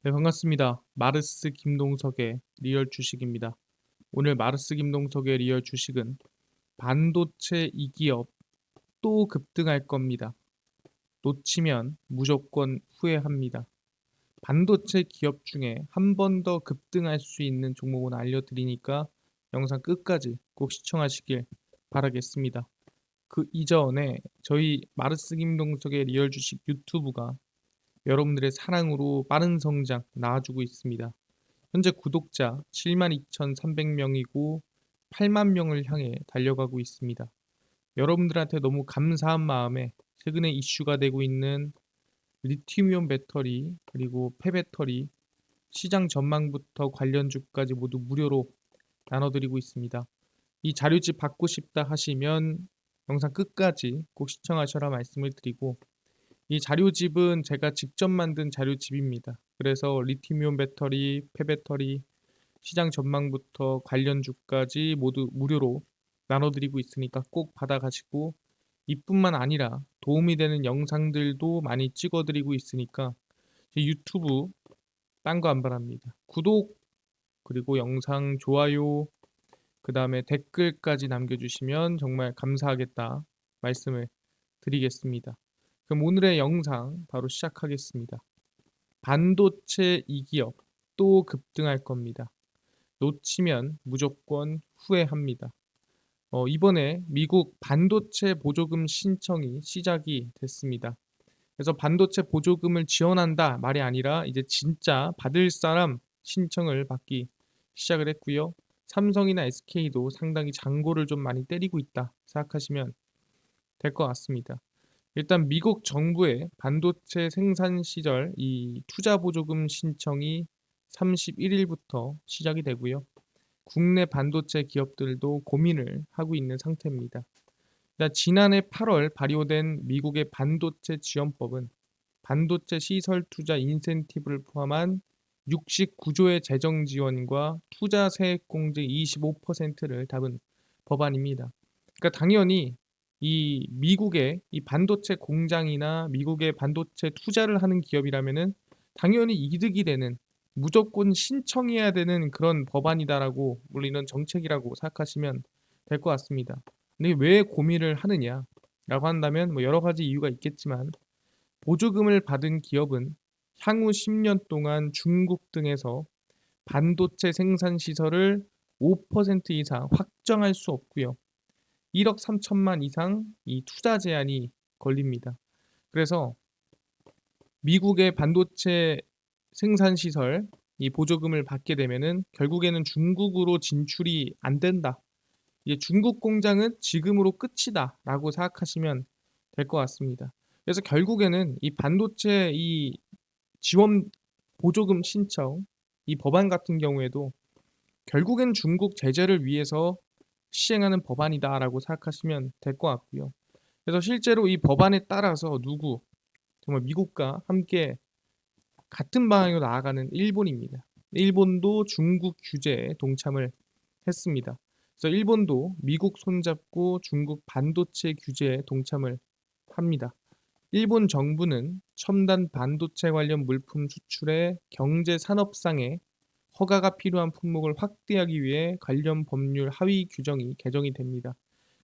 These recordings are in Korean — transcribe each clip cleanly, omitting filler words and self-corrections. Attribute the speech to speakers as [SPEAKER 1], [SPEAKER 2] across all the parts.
[SPEAKER 1] 네, 반갑습니다. 마르스 김동석의 리얼 주식입니다. 오늘 마르스 김동석의 리얼 주식은 반도체 이 기업 또 급등할 겁니다. 놓치면 무조건 후회합니다. 반도체 기업 중에 한 번 더 급등할 수 있는 종목은 알려드리니까 영상 끝까지 꼭 시청하시길 바라겠습니다. 그 이전에 저희 마르스 김동석의 리얼 주식 유튜브가 여러분들의 사랑으로 빠른 성장 나아주고 있습니다. 현재 구독자 72,300명이고 8만 명을 향해 달려가고 있습니다. 여러분들한테 너무 감사한 마음에 최근에 이슈가 되고 있는 리튬이온 배터리 그리고 폐배터리 시장 전망부터 관련주까지 모두 무료로 나눠드리고 있습니다. 이 자료집 받고 싶다 하시면 영상 끝까지 꼭 시청하셔라 말씀을 드리고, 이 자료집은 제가 직접 만든 자료집입니다. 그래서 리튬이온 배터리, 폐배터리, 시장 전망부터 관련주까지 모두 무료로 나눠드리고 있으니까 꼭 받아가시고, 이뿐만 아니라 도움이 되는 영상들도 많이 찍어드리고 있으니까 제 유튜브 딴 거 안 바랍니다. 구독 그리고 영상 좋아요 그 다음에 댓글까지 남겨주시면 정말 감사하겠다 말씀을 드리겠습니다. 그럼 오늘의 영상 바로 시작하겠습니다. 반도체 이 기업 또 급등할 겁니다. 놓치면 무조건 후회합니다. 이번에 미국 반도체 보조금 신청이 시작이 됐습니다. 그래서 반도체 보조금을 지원한다 말이 아니라 이제 진짜 받을 사람 신청을 받기 시작을 했고요. 삼성이나 SK도 상당히 장고를 좀 많이 때리고 있다 생각하시면 될 것 같습니다. 일단 미국 정부의 반도체 생산 시절 이 투자 보조금 신청이 31일부터 시작이 되고요. 국내 반도체 기업들도 고민을 하고 있는 상태입니다. 지난해 8월 발효된 미국의 반도체 지원법은 반도체 시설 투자 인센티브를 포함한 69조의 재정 지원과 투자 세액 공제 25%를 담은 법안입니다. 그러니까 당연히 이 미국의 이 반도체 공장이나 미국의 반도체 투자를 하는 기업이라면은 당연히 이득이 되는, 무조건 신청해야 되는 그런 법안이다라고, 물론 이런 정책이라고 생각하시면 될 것 같습니다. 근데 왜 고민을 하느냐라고 한다면 뭐 여러 가지 이유가 있겠지만, 보조금을 받은 기업은 향후 10년 동안 중국 등에서 반도체 생산 시설을 5% 이상 확정할 수 없고요. 1억 3천만 이상 이 투자 제한이 걸립니다. 그래서 미국의 반도체 생산 시설 이 보조금을 받게 되면은 결국에는 중국으로 진출이 안 된다. 이제 중국 공장은 지금으로 끝이다라고 생각하시면 될 것 같습니다. 그래서 결국에는 이 반도체 이 지원 보조금 신청 이 법안 같은 경우에도 결국엔 중국 제재를 위해서 시행하는 법안이다라고 생각하시면 될 것 같고요. 그래서 실제로 이 법안에 따라서 정말 미국과 함께 같은 방향으로 나아가는 일본입니다. 일본도 중국 규제에 동참을 했습니다. 그래서 일본도 미국 손잡고 중국 반도체 규제에 동참을 합니다. 일본 정부는 첨단 반도체 관련 물품 수출의 경제 산업상의 허가가 필요한 품목을 확대하기 위해 관련 법률 하위 규정이 개정이 됩니다.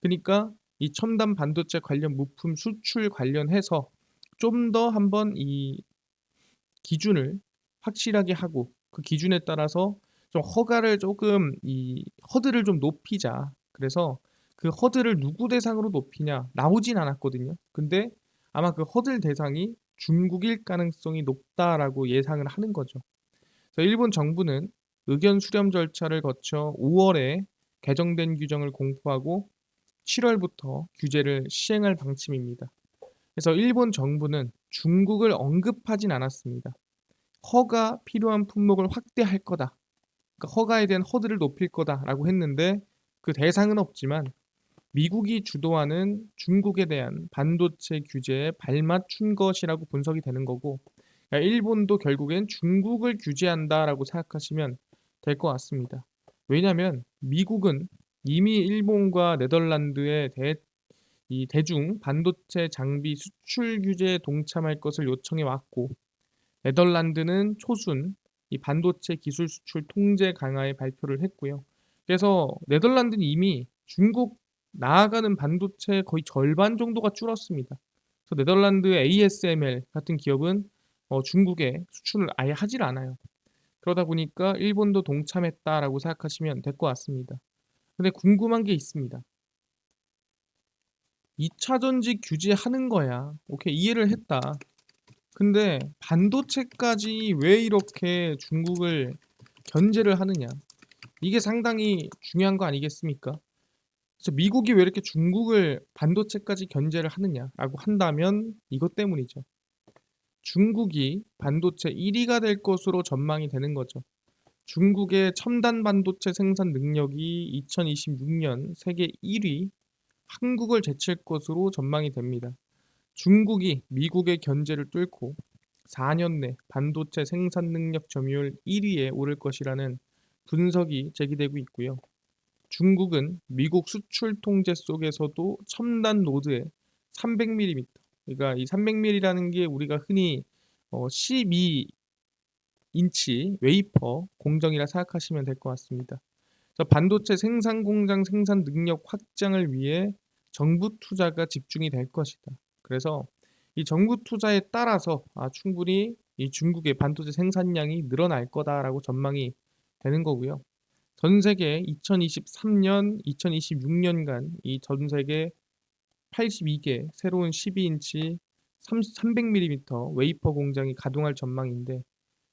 [SPEAKER 1] 그러니까 이 첨단 반도체 관련 부품 수출 관련해서 좀 더 한번 이 기준을 확실하게 하고, 그 기준에 따라서 좀 허가를 조금 이 허들을 좀 높이자. 그래서 그 허들을 누구 대상으로 높이냐 나오진 않았거든요. 근데 아마 그 허들 대상이 중국일 가능성이 높다라고 예상을 하는 거죠. 그래서 일본 정부는 의견 수렴 절차를 거쳐 5월에 개정된 규정을 공포하고 7월부터 규제를 시행할 방침입니다. 그래서 일본 정부는 중국을 언급하진 않았습니다. 허가 필요한 품목을 확대할 거다. 그러니까 허가에 대한 허들을 높일 거다라고 했는데, 그 대상은 없지만 미국이 주도하는 중국에 대한 반도체 규제에 발맞춘 것이라고 분석이 되는 거고, 그러니까 일본도 결국엔 중국을 규제한다라고 생각하시면 될 것 같습니다. 왜냐하면 미국은 이미 일본과 네덜란드의 이 대중 반도체 장비 수출 규제에 동참할 것을 요청해 왔고, 네덜란드는 초순 이 반도체 기술 수출 통제 강화에 발표를 했고요. 그래서 네덜란드는 이미 중국 나아가는 반도체 거의 절반 정도가 줄었습니다. 그래서 네덜란드 ASML 같은 기업은 중국에 수출을 아예 하질 않아요. 그러다 보니까 일본도 동참했다라고 생각하시면 될 것 같습니다. 근데 궁금한 게 있습니다. 2차 전지 규제하는 거야. 오케이, 이해를 했다. 근데 반도체까지 왜 이렇게 중국을 견제를 하느냐? 이게 상당히 중요한 거 아니겠습니까? 그래서 미국이 왜 이렇게 중국을 반도체까지 견제를 하느냐라고 한다면 이것 때문이죠. 중국이 반도체 1위가 될 것으로 전망이 되는 거죠. 중국의 첨단 반도체 생산 능력이 2026년 세계 1위 한국을 제칠 것으로 전망이 됩니다. 중국이 미국의 견제를 뚫고 4년 내 반도체 생산 능력 점유율 1위에 오를 것이라는 분석이 제기되고 있고요. 중국은 미국 수출 통제 속에서도 첨단 노드의 300mm, 그러니까 이 300mm라는 게 우리가 흔히 12인치 웨이퍼 공정이라 생각하시면 될 것 같습니다. 그래서 반도체 생산 공장 생산 능력 확장을 위해 정부 투자가 집중이 될 것이다. 그래서 이 정부 투자에 따라서 충분히 이 중국의 반도체 생산량이 늘어날 거다라고 전망이 되는 거고요. 전 세계 2023년, 2026년간 이 전 세계 82개 새로운 12인치 300mm 웨이퍼 공장이 가동할 전망인데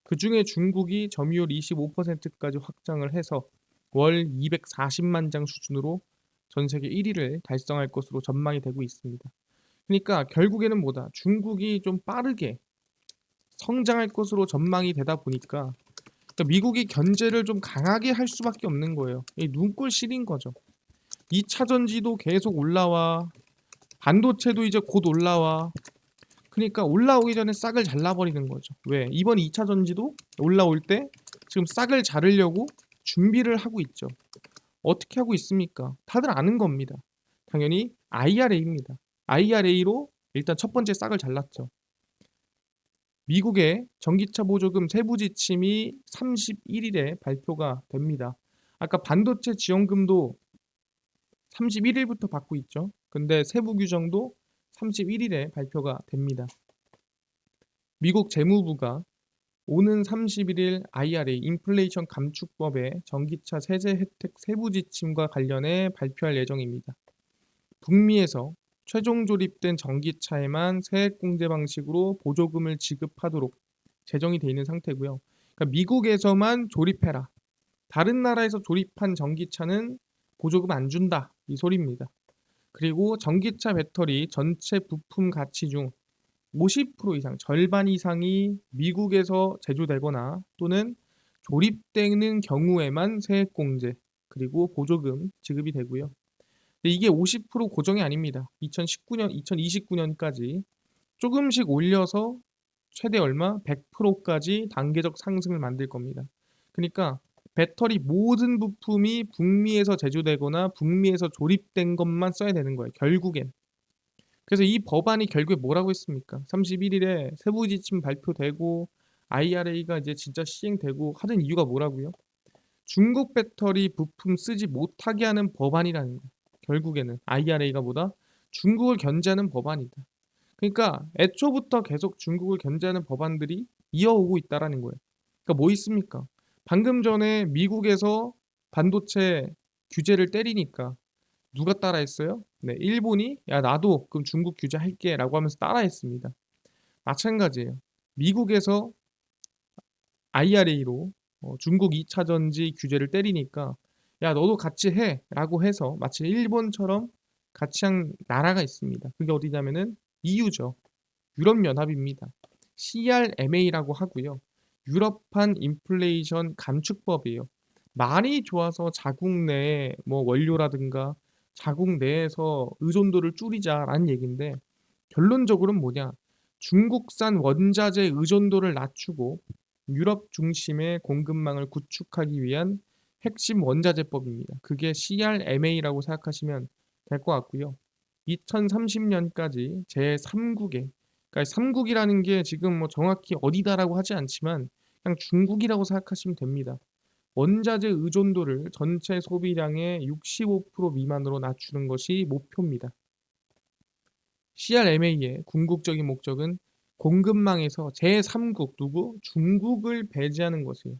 [SPEAKER 1] 그 중에 중국이 점유율 25%까지 확장을 해서 월 240만 장 수준으로 전 세계 1위를 달성할 것으로 전망이 되고 있습니다. 그러니까 결국에는 뭐다? 중국이 좀 빠르게 성장할 것으로 전망이 되다 보니까 그러니까 미국이 견제를 좀 강하게 할 수밖에 없는 거예요. 이 눈꼴 실인 거죠. 2차 전지도 계속 올라와. 반도체도 이제 곧 올라와. 그러니까 올라오기 전에 싹을 잘라버리는 거죠. 왜? 이번 2차 전지도 올라올 때 지금 싹을 자르려고 준비를 하고 있죠. 어떻게 하고 있습니까? 다들 아는 겁니다. 당연히 IRA입니다. IRA로 일단 첫 번째 싹을 잘랐죠. 미국의 전기차 보조금 세부 지침이 31일에 발표가 됩니다. 아까 반도체 지원금도 31일부터 받고 있죠. 근데 세부 규정도 31일에 발표가 됩니다. 미국 재무부가 오는 31일 IRA 인플레이션 감축법의 전기차 세제 혜택 세부 지침과 관련해 발표할 예정입니다. 북미에서 최종 조립된 전기차에만 세액 공제 방식으로 보조금을 지급하도록 제정이 돼 있는 상태고요. 그러니까 미국에서만 조립해라. 다른 나라에서 조립한 전기차는 보조금 안 준다. 이 소리입니다. 그리고 전기차 배터리 전체 부품 가치 중 50% 이상, 절반 이상이 미국에서 제조되거나 또는 조립되는 경우에만 세액 공제 그리고 보조금 지급이 되고요. 근데 이게 50% 고정이 아닙니다. 2019년, 2029년까지 조금씩 올려서 최대 얼마? 100%까지 단계적 상승을 만들 겁니다. 그러니까 배터리 모든 부품이 북미에서 제조되거나 북미에서 조립된 것만 써야 되는 거예요. 결국엔. 그래서 이 법안이 결국에 뭐라고 했습니까? 31일에 세부 지침 발표되고 IRA가 이제 진짜 시행되고 하는 이유가 뭐라고요? 중국 배터리 부품 쓰지 못하게 하는 법안이라는 거예요. 결국에는 IRA가 뭐다? 중국을 견제하는 법안이다. 그러니까 애초부터 계속 중국을 견제하는 법안들이 이어오고 있다라는 거예요. 그러니까 뭐 있습니까? 방금 전에 미국에서 반도체 규제를 때리니까 누가 따라했어요? 네, 일본이 야 나도 그럼 중국 규제할게라고 하면서 따라했습니다. 마찬가지예요. 미국에서 IRA로 중국 2차 전지 규제를 때리니까 야 너도 같이 해라고 해서 마치 일본처럼 같이 한 나라가 있습니다. 그게 어디냐면은 EU죠. 유럽연합입니다. CRMA라고 하고요. 유럽판 인플레이션 감축법이에요. 말이 좋아서 자국 내 뭐 원료라든가 자국 내에서 의존도를 줄이자라는 얘기인데 결론적으로는 뭐냐? 중국산 원자재 의존도를 낮추고 유럽 중심의 공급망을 구축하기 위한 핵심 원자재법입니다. 그게 CRMA라고 생각하시면 될 것 같고요. 2030년까지 제3국의 그러니까 삼국이라는 게 지금 뭐 정확히 어디다라고 하지 않지만 그냥 중국이라고 생각하시면 됩니다. 원자재 의존도를 전체 소비량의 65% 미만으로 낮추는 것이 목표입니다. CRMA의 궁극적인 목적은 공급망에서 제3국 누구? 중국을 배제하는 것이에요.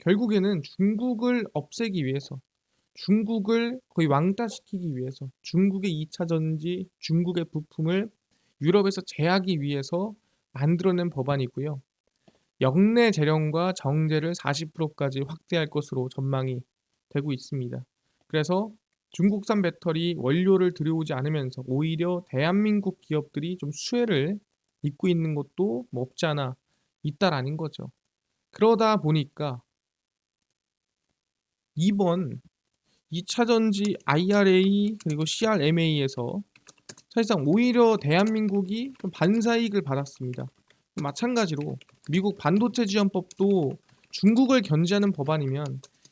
[SPEAKER 1] 결국에는 중국을 없애기 위해서, 중국을 거의 왕따시키기 위해서, 중국의 2차 전지, 중국의 부품을 유럽에서 제하기 위해서 만들어낸 법안이고요. 역내 재련과 정제를 40%까지 확대할 것으로 전망이 되고 있습니다. 그래서 중국산 배터리 원료를 들여오지 않으면서 오히려 대한민국 기업들이 좀 수혜를 입고 있는 것도 뭐 없지 않아 있다라는 거죠. 그러다 보니까 이번 2차 전지 IRA 그리고 CRMA에서 사실상 오히려 대한민국이 좀 반사이익을 받았습니다. 마찬가지로 미국 반도체 지원법도 중국을 견제하는 법안이면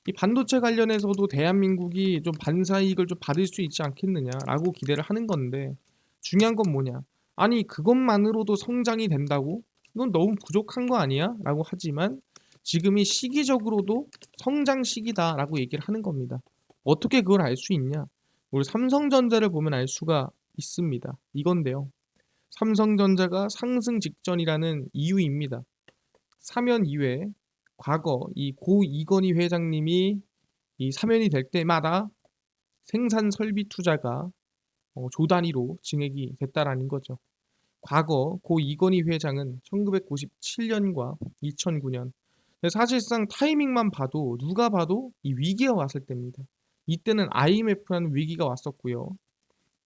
[SPEAKER 1] 이 반도체 관련해서도 대한민국이 좀 반사이익을 좀 받을 수 있지 않겠느냐라고 기대를 하는 건데 중요한 건 뭐냐? 아니 그것만으로도 성장이 된다고? 이건 너무 부족한 거 아니야? 라고 하지만 지금이 시기적으로도 성장 시기다라고 얘기를 하는 겁니다. 어떻게 그걸 알 수 있냐? 우리 삼성전자를 보면 알 수가 있습니다. 이건데요. 삼성전자가 상승 직전이라는 이유입니다. 사면 이후에 과거 이 고 이건희 회장님이 이 사면이 될 때마다 생산 설비 투자가 조 단위로 증액이 됐다라는 거죠. 과거 고 이건희 회장은 1997년과 2009년 사실상 타이밍만 봐도 누가 봐도 이 위기가 왔을 때입니다. 이때는 IMF라는 위기가 왔었고요.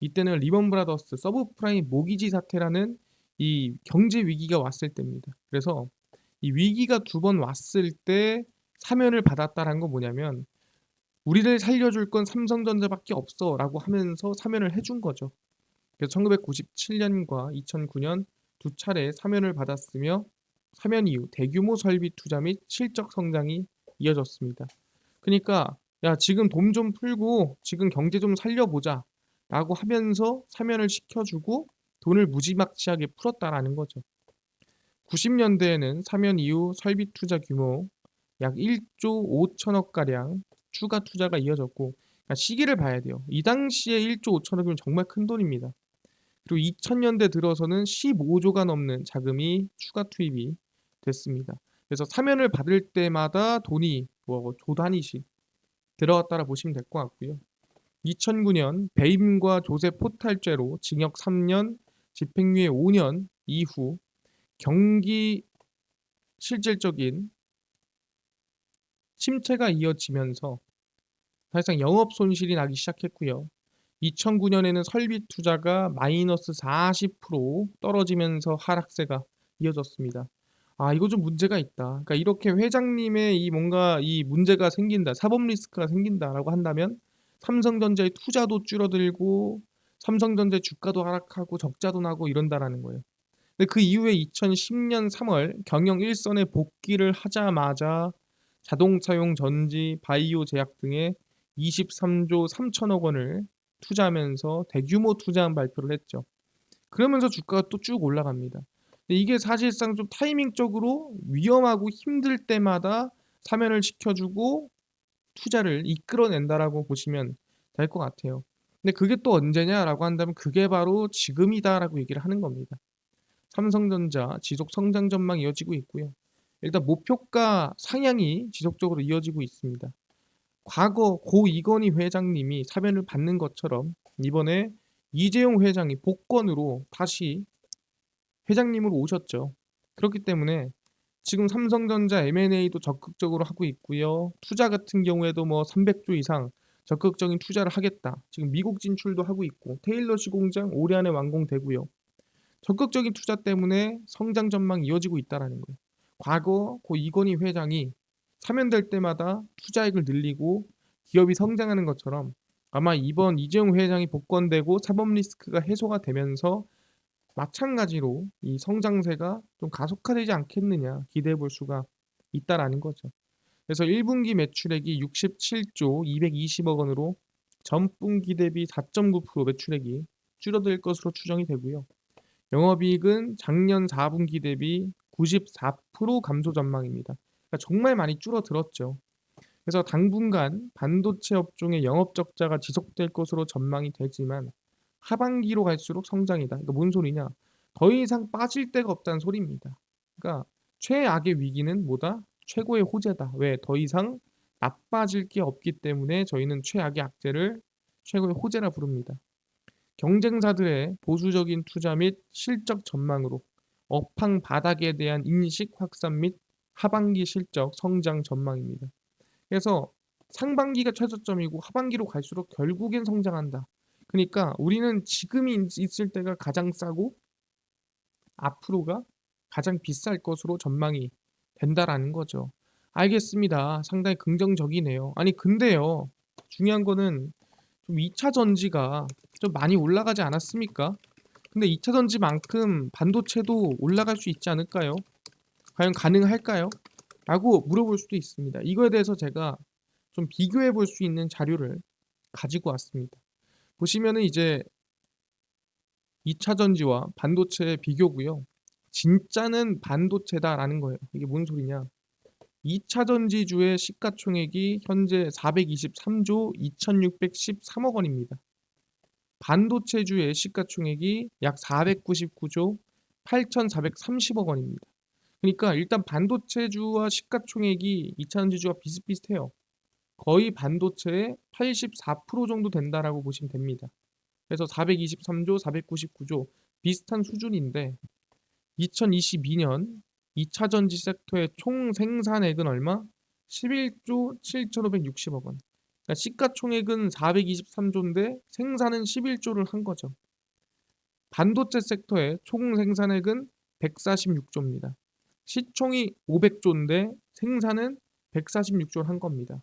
[SPEAKER 1] 이때는 리먼 브라더스 서브프라임 모기지 사태라는 이 경제 위기가 왔을 때입니다. 그래서 이 위기가 두 번 왔을 때 사면을 받았다라는 건 뭐냐면 우리를 살려줄 건 삼성전자밖에 없어라고 하면서 사면을 해준 거죠. 그래서 1997년과 2009년 두 차례 사면을 받았으며 사면 이후 대규모 설비 투자 및 실적 성장이 이어졌습니다. 그러니까 야 지금 돈 좀 풀고 지금 경제 좀 살려보자 라고 하면서 사면을 시켜주고 돈을 무지막지하게 풀었다라는 거죠. 90년대에는 사면 이후 설비 투자 규모 약 1조 5천억 가량 추가 투자가 이어졌고 그러니까 시기를 봐야 돼요. 이 당시에 1조 5천억이면 정말 큰 돈입니다. 그리고 2000년대 들어서는 15조가 넘는 자금이 추가 투입이 됐습니다. 그래서 사면을 받을 때마다 돈이 뭐 조 단위씩 들어갔다라 보시면 될 것 같고요. 2009년 배임과 조세 포탈죄로 징역 3년, 집행유예 5년 이후 경기 실질적인 침체가 이어지면서 사실상 영업 손실이 나기 시작했고요. 2009년에는 설비 투자가 마이너스 40% 떨어지면서 하락세가 이어졌습니다. 아, 이거 좀 문제가 있다. 그러니까 이렇게 회장님의 이 뭔가 이 문제가 생긴다, 사법 리스크가 생긴다라고 한다면 삼성전자의 투자도 줄어들고 삼성전자 주가도 하락하고 적자도 나고 이런다라는 거예요. 근데 그 이후에 2010년 3월 경영 일선에 복귀를 하자마자 자동차용 전지, 바이오 제약 등에 23조 3천억 원을 투자하면서 대규모 투자한 발표를 했죠. 그러면서 주가가 또 쭉 올라갑니다. 근데 이게 사실상 좀 타이밍적으로 위험하고 힘들 때마다 사면을 시켜주고 투자를 이끌어낸다라고 보시면 될 것 같아요. 근데 그게 또 언제냐라고 한다면 그게 바로 지금이다라고 얘기를 하는 겁니다. 삼성전자 지속 성장 전망 이어지고 있고요. 일단 목표가 상향이 지속적으로 이어지고 있습니다. 과거 고 이건희 회장님이 사면을 받는 것처럼 이번에 이재용 회장이 복권으로 다시 회장님으로 오셨죠. 그렇기 때문에 지금 삼성전자 M&A도 적극적으로 하고 있고요. 투자 같은 경우에도 뭐 300조 이상 적극적인 투자를 하겠다. 지금 미국 진출도 하고 있고 테일러시 공장 올해 안에 완공되고요. 적극적인 투자 때문에 성장 전망이 이어지고 있다라는 거예요. 과거 고 이건희 회장이 사면될 때마다 투자액을 늘리고 기업이 성장하는 것처럼 아마 이번 이재용 회장이 복권되고 사법 리스크가 해소가 되면서 마찬가지로 이 성장세가 좀 가속화되지 않겠느냐 기대해 볼 수가 있다라는 거죠. 그래서 1분기 매출액이 67조 220억 원으로 전분기 대비 4.9% 매출액이 줄어들 것으로 추정이 되고요. 영업이익은 작년 4분기 대비 94% 감소 전망입니다. 그러니까 정말 많이 줄어들었죠. 그래서 당분간 반도체 업종의 영업 적자가 지속될 것으로 전망이 되지만 하반기로 갈수록 성장이다. 그러니까 뭔 소리냐? 더 이상 빠질 데가 없다는 소리입니다. 그러니까 최악의 위기는 뭐다? 최고의 호재다. 왜? 더 이상 나빠질 게 없기 때문에 저희는 최악의 악재를 최고의 호재라 부릅니다. 경쟁사들의 보수적인 투자 및 실적 전망으로 업황 바닥에 대한 인식 확산 및 하반기 실적 성장 전망입니다. 그래서 상반기가 최저점이고 하반기로 갈수록 결국엔 성장한다. 그러니까 우리는 지금이 있을 때가 가장 싸고 앞으로가 가장 비쌀 것으로 전망이 된다라는 거죠. 알겠습니다. 상당히 긍정적이네요. 아니 근데요. 중요한 거는 좀 2차 전지가 좀 많이 올라가지 않았습니까? 근데 2차 전지만큼 반도체도 올라갈 수 있지 않을까요? 과연 가능할까요? 라고 물어볼 수도 있습니다. 이거에 대해서 제가 좀 비교해 볼 수 있는 자료를 가지고 왔습니다. 보시면은 이제 2차 전지와 반도체의 비교고요. 진짜는 반도체다라는 거예요. 이게 뭔 소리냐? 2차 전지주의 시가총액이 현재 423조 2613억 원입니다. 반도체주의 시가총액이 약 499조 8430억 원입니다. 그러니까 일단 반도체주와 시가총액이 2차 전지주와 비슷비슷해요. 거의 반도체의 84% 정도 된다라고 보시면 됩니다. 그래서 423조, 499조 비슷한 수준인데 2022년 2차 전지 섹터의 총 생산액은 얼마? 11조 7,560억 원. 그러니까 시가총액은 423조인데 생산은 11조를 한 거죠. 반도체 섹터의 총 생산액은 146조입니다. 시총이 500조인데 생산은 146조를 한 겁니다.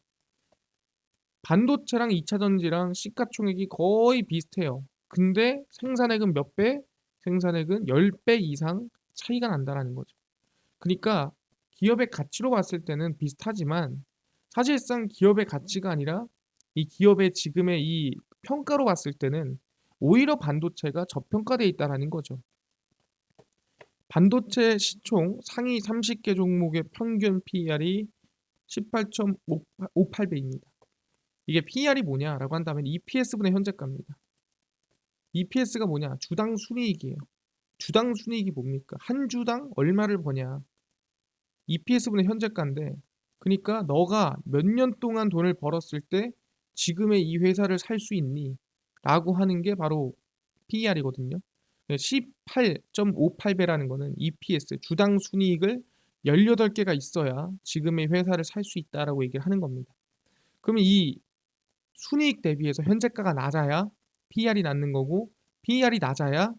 [SPEAKER 1] 반도체랑 2차 전지랑 시가총액이 거의 비슷해요. 근데 생산액은 몇 배? 생산액은 10배 이상 차이가 난다라는 거죠. 그러니까 기업의 가치로 봤을 때는 비슷하지만 사실상 기업의 가치가 아니라 이 기업의 지금의 이 평가로 봤을 때는 오히려 반도체가 저평가되어 있다라는 거죠. 반도체 시총 상위 30개 종목의 평균 PER이 18.58배입니다. 이게 PER이 뭐냐라고 한다면 EPS분의 현재가입니다. EPS가 뭐냐? 주당 순이익이에요. 주당 순이익이 뭡니까? 한 주당 얼마를 버냐? EPS분의 현재가인데 그러니까 너가 몇 년 동안 돈을 벌었을 때 지금의 이 회사를 살 수 있니? 라고 하는 게 바로 PER이거든요. 18.58배라는 거는 EPS, 주당 순이익을 18개가 있어야 지금의 회사를 살 수 있다라고 얘기를 하는 겁니다. 그러면 이 순이익 대비해서 현재가가 낮아야 PER이 낮는 거고 PER이 낮아야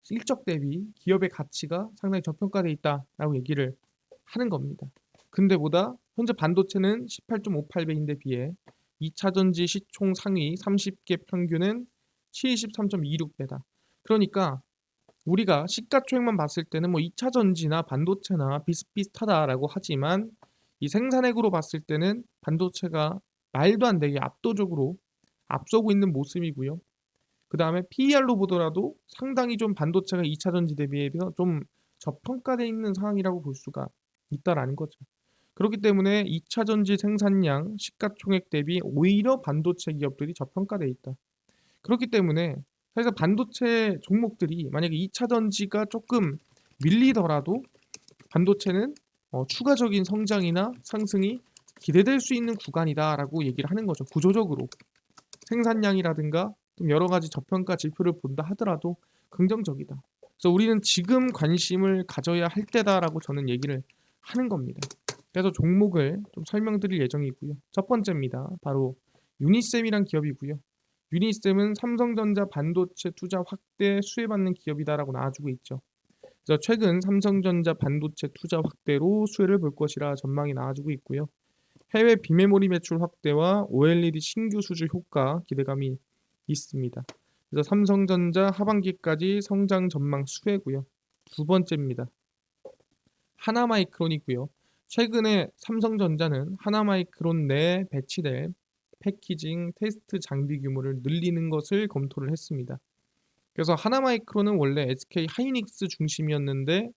[SPEAKER 1] 실적 대비 기업의 가치가 상당히 저평가되어 있다라고 얘기를 하는 겁니다. 근데 보다 현재 반도체는 18.58배인데 비해 2차 전지 시총 상위 30개 평균은 73.26배다. 그러니까 우리가 시가총액만 봤을 때는 뭐 2차 전지나 반도체나 비슷비슷하다라고 하지만 이 생산액으로 봤을 때는 반도체가 말도 안 되게 압도적으로 앞서고 있는 모습이고요. 그 다음에 PER로 보더라도 상당히 좀 반도체가 2차 전지 대비해서 좀 저평가되어 있는 상황이라고 볼 수가 있다라는 거죠. 그렇기 때문에 2차 전지 생산량 시가총액 대비 오히려 반도체 기업들이 저평가되어 있다. 그렇기 때문에 사실 반도체 종목들이 만약에 2차 전지가 조금 밀리더라도 반도체는 추가적인 성장이나 상승이 기대될 수 있는 구간이다라고 얘기를 하는 거죠. 구조적으로 생산량이라든가 좀 여러 가지 저평가 지표를 본다 하더라도 긍정적이다. 그래서 우리는 지금 관심을 가져야 할 때다라고 저는 얘기를 하는 겁니다. 그래서 종목을 좀 설명드릴 예정이고요. 첫 번째입니다. 바로 유니셈이란 기업이고요. 유니셈은 삼성전자 반도체 투자 확대 수혜받는 기업이다라고 나와주고 있죠. 그래서 최근 삼성전자 반도체 투자 확대로 수혜를 볼 것이라 전망이 나와주고 있고요. 해외 비메모리 매출 확대와 OLED 신규 수주 효과 기대감이 있습니다. 그래서 삼성전자 하반기까지 성장 전망 수혜고요. 두 번째입니다. 하나마이크론이고요. 최근에 삼성전자는 하나마이크론 내에 배치될 패키징 테스트 장비 규모를 늘리는 것을 검토를 했습니다. 그래서 하나마이크론은 원래 SK 하이닉스 중심이었는데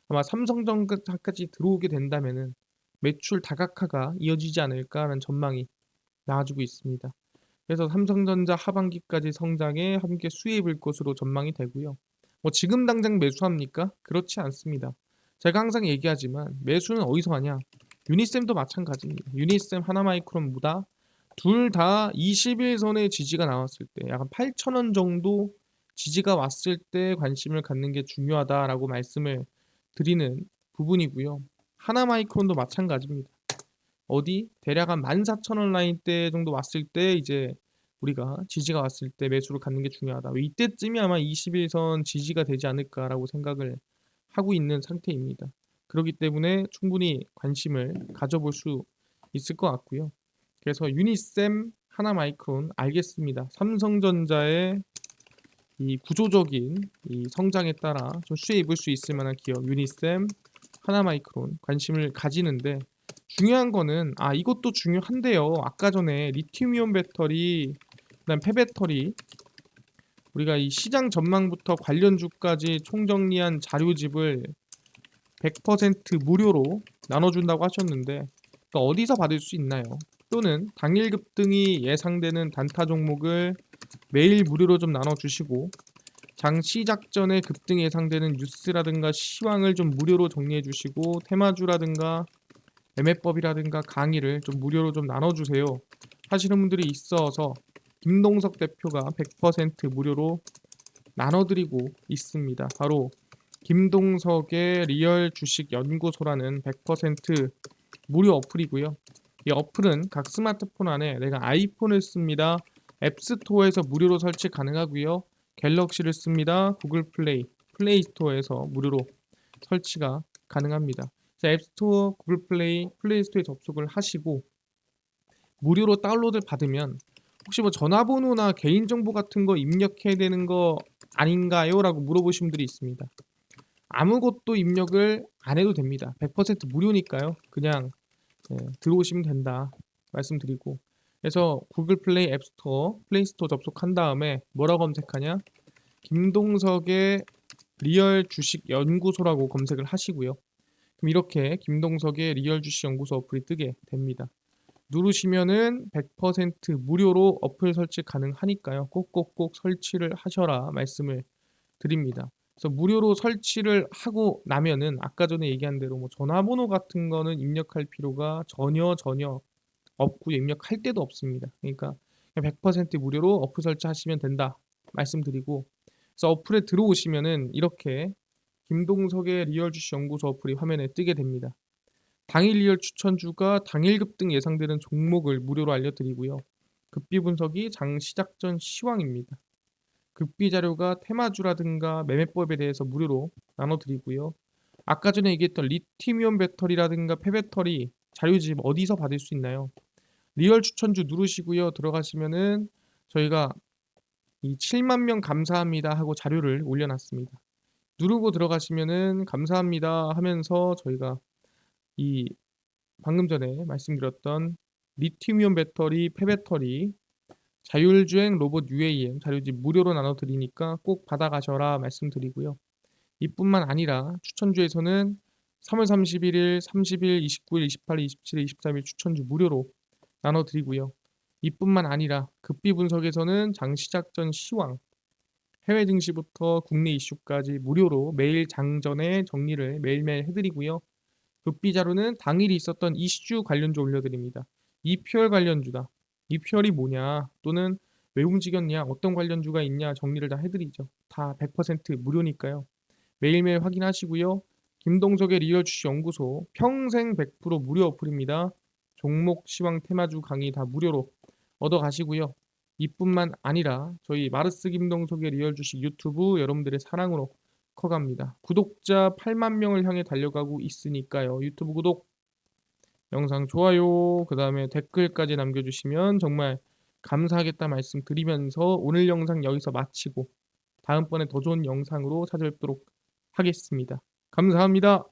[SPEAKER 1] 아마 삼성전자까지 들어오게 된다면은 매출 다각화가 이어지지 않을까라는 전망이 나와주고 있습니다. 그래서 삼성전자 하반기까지 성장에 함께 수혜입을 것으로 전망이 되고요. 뭐 지금 당장 매수합니까? 그렇지 않습니다. 제가 항상 얘기하지만 매수는 어디서 하냐? 유니셈도 마찬가지입니다. 유니셈, 하나마이크론, 무다 둘 다 20일선의 지지가 나왔을 때 약간 8,000원 정도 지지가 왔을 때 관심을 갖는 게 중요하다라고 말씀을 드리는 부분이고요. 하나마이크론도 마찬가지입니다. 어디 대략 한 14,000원 라인대 정도 왔을 때 이제 우리가 지지가 왔을 때 매수를 갖는 게 중요하다. 이때쯤이 아마 21선 지지가 되지 않을까라고 생각을 하고 있는 상태입니다. 그렇기 때문에 충분히 관심을 가져볼 수 있을 것 같고요. 그래서 유니셈, 하나마이크론 알겠습니다. 삼성전자의 이 구조적인 이 성장에 따라 좀 수혜 입을 수 있을 만한 기업 유니셈, 하나마이크론 관심을 가지는데 중요한 거는 이것도 중요한데요. 아까 전에 리튬이온 배터리, 그다음 폐배터리 우리가 이 시장 전망부터 관련주까지 총정리한 자료집을 100% 무료로 나눠준다고 하셨는데 그러니까 어디서 받을 수 있나요? 또는 당일 급등이 예상되는 단타 종목을 매일 무료로 좀 나눠주시고 장 시작 전에 급등이 예상되는 뉴스라든가 시황을 좀 무료로 정리해 주시고 테마주라든가 매매법이라든가 강의를 좀 무료로 좀 나눠주세요 하시는 분들이 있어서 김동석 대표가 100% 무료로 나눠드리고 있습니다. 바로 김동석의 리얼 주식 연구소라는 100% 무료 어플이고요. 이 어플은 각 스마트폰 안에 내가 아이폰을 씁니다. 앱스토어에서 무료로 설치 가능하고요. 갤럭시를 씁니다. 구글 플레이, 플레이 스토어에서 무료로 설치가 가능합니다. 앱스토어, 구글 플레이, 플레이 스토어에 접속을 하시고 무료로 다운로드 받으면 혹시 뭐 전화번호나 개인정보 같은 거 입력해야 되는 거 아닌가요? 라고 물어보신 분들이 있습니다. 아무것도 입력을 안 해도 됩니다. 100% 무료니까요. 그냥 들어오시면 된다 말씀드리고 그래서 구글 플레이 앱스토어, 플레이스토어 접속한 다음에 뭐라고 검색하냐? 김동석의 리얼 주식 연구소라고 검색을 하시고요. 그럼 이렇게 김동석의 리얼 주식 연구소 어플이 뜨게 됩니다. 누르시면은 100% 무료로 어플 설치 가능하니까요. 꼭꼭꼭 설치를 하셔라 말씀을 드립니다. 그래서 무료로 설치를 하고 나면은 아까 전에 얘기한 대로 뭐 전화번호 같은 거는 입력할 필요가 전혀 없고 입력할 데도 없습니다. 그러니까 그냥 100% 무료로 어플 설치하시면 된다 말씀드리고 그래서 어플에 들어오시면은 이렇게 김동석의 리얼 주식 연구소 어플이 화면에 뜨게 됩니다. 당일 리얼 추천주가 당일 급등 예상되는 종목을 무료로 알려드리고요. 급비 분석이 장 시작 전 시황입니다. 급비 자료가 테마주라든가 매매법에 대해서 무료로 나눠드리고요. 아까 전에 얘기했던 리튬이온 배터리라든가 폐배터리 자료집 어디서 받을 수 있나요? 리얼 추천주 누르시고요. 들어가시면은 저희가 이 7만 명 감사합니다 하고 자료를 올려놨습니다. 누르고 들어가시면은 감사합니다 하면서 저희가 이 방금 전에 말씀드렸던 리튬이온 배터리, 폐배터리, 자율주행 로봇 UAM 자료집 무료로 나눠드리니까 꼭 받아가셔라 말씀드리고요. 이뿐만 아니라 추천주에서는 3월 31일, 30일, 29일, 28일, 27일, 23일 추천주 무료로 나눠드리고요. 이뿐만 아니라 급비 분석에서는 장 시작 전 시황, 해외 증시부터 국내 이슈까지 무료로 매일 장전에 정리를 매일매일 해드리고요. 급비 자료는 당일이 있었던 이슈 관련주 올려드립니다. 이표열 관련주다. 이표열이 뭐냐 또는 왜 움직였냐 어떤 관련주가 있냐 정리를 다 해드리죠. 다 100% 무료니까요. 매일매일 확인하시고요. 김동석의 리얼 주식 연구소 평생 100% 무료 어플입니다. 종목, 시황, 테마주 강의 다 무료로 얻어 가시고요. 이뿐만 아니라 저희 마르스 김동석의 리얼 주식 유튜브 여러분들의 사랑으로 커갑니다. 구독자 8만 명을 향해 달려가고 있으니까요. 유튜브 구독, 영상 좋아요, 그 다음에 댓글까지 남겨주시면 정말 감사하겠다 말씀드리면서 오늘 영상 여기서 마치고 다음번에 더 좋은 영상으로 찾아뵙도록 하겠습니다. 감사합니다.